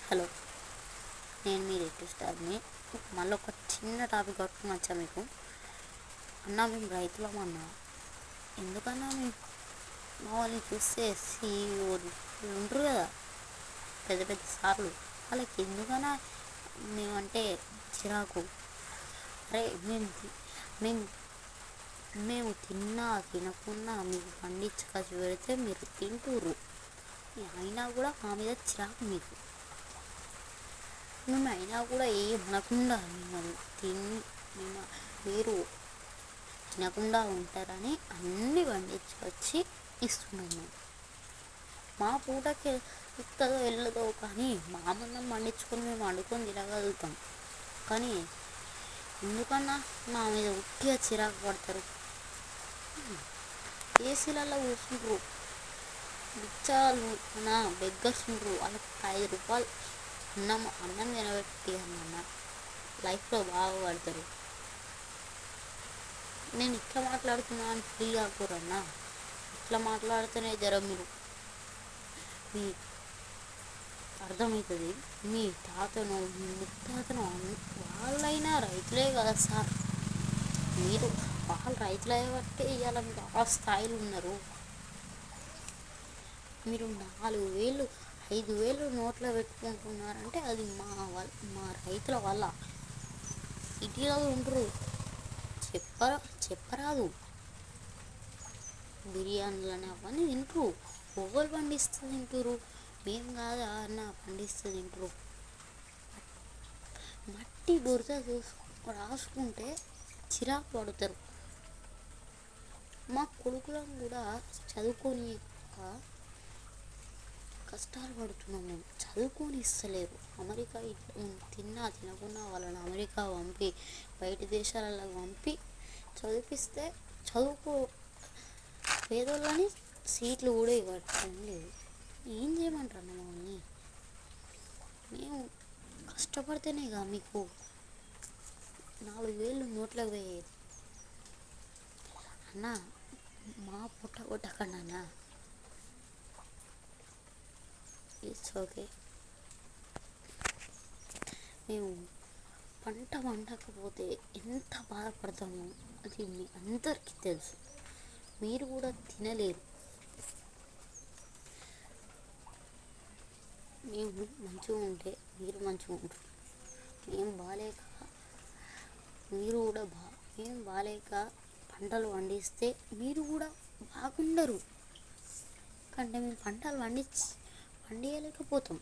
Hello, నేను మీ రెడ్డి స్టార్ని. మళ్ళీ ఒక చిన్న టాపిక్ పట్టుకుని వచ్చా మీకు. అన్నా, మేము రైతులం అన్నా. ఎందుకన్నా మేము మా వాళ్ళని చూస్తే సీఈఓలు ఉంటారు కదా, పెద్ద పెద్ద సార్లు, వాళ్ళకి ఎందుకన్నా మేమంటే చిరాకు. అరే, మేము మేము తిన్నా తినకున్నా మీకు పండించి ఖర్చు పెడితే మీరు తింటుర్రు, అయినా కూడా మా మీద చిరాకు మీకు. మేము అయినా కూడా ఏమనకుండా మీరు తినకుండా ఉంటారని అన్నీ పండించుకొచ్చి ఇస్తున్నాం మేము. మా పూటకి ఇస్తుందో వెళ్ళదో కానీ మా మందం పండించుకొని మేము వండుకొని తినగలుగుతాం. కానీ ఎందుకన్నా మా మీద ఉట్టిగా చిరాకు పడతారు. ఏసీలలో కూర్చుంటారు, బిచ్చాలు నా బెగ్గర్స్ ఉంటారు. వాళ్ళకి 5 రూపాయలు అన్నం తినబెట్టి అన్న లైఫ్లో బాగుపడతారు. నేను ఇట్లా మాట్లాడుతున్నా అని ఫీల్ కాకూరన్నా. ఇట్లా మాట్లాడితేనే మీరు మీ అర్థమవుతుంది. మీ తాతను మీ ముత్తాతను వాళ్ళైనా రైతులే కదా సార్. వాళ్ళు రైతులు అయ్యేవరకే ఇవాళ మీరు ఆ స్థాయిలో ఉన్నారు. మీరు 4,000 5,000 నోట్లో పెట్టుకుంటున్నారంటే అది మా రైతుల వల్ల. సిటీలో ఉంటారు, చెప్పరాదు. బిర్యానీలని అవన్నీ తింటారు. పొగలు పండిస్తూ తింటారు. మేము కాదా అన్న పండిస్తూ తింటారు. మట్టి బురద రాసుకుంటే చిరాకు పడతారు. మా కొడుకులను కూడా చదువుకొని కష్టాలు పడుతున్నాం మేము. చదువుకొని ఇస్తలేరు. అమెరికా తినకుండా వాళ్ళని అమెరికా పంపి బయట దేశాలలో పంపి చదివిపిస్తే పేదోళ్ళని సీట్లు కూడా ఇవ్వటం లేదు. ఏం చేయమంటారు మమ్మల్ని? మేము కష్టపడితేనే కదా మీకు 4,000 నోట్లకు పోయేది. అన్నా, మా పుట్ట కొట్టకన్నా. It's okay. మేము పంట పండకపోతే ఎంత బాధపడతామో అది మీ అందరికీ తెలుసు. మీరు కూడా తినలేరు. మేము మంచిగా ఉంటే మీరు మంచిగా ఉంటారు. మేము బాగాలేక మీరు కూడా మేము బాగాలేక పంటలు పండిస్తే మీరు కూడా బాగుండరు. కానీ మేము పంటలు పండించలేకపోతాం.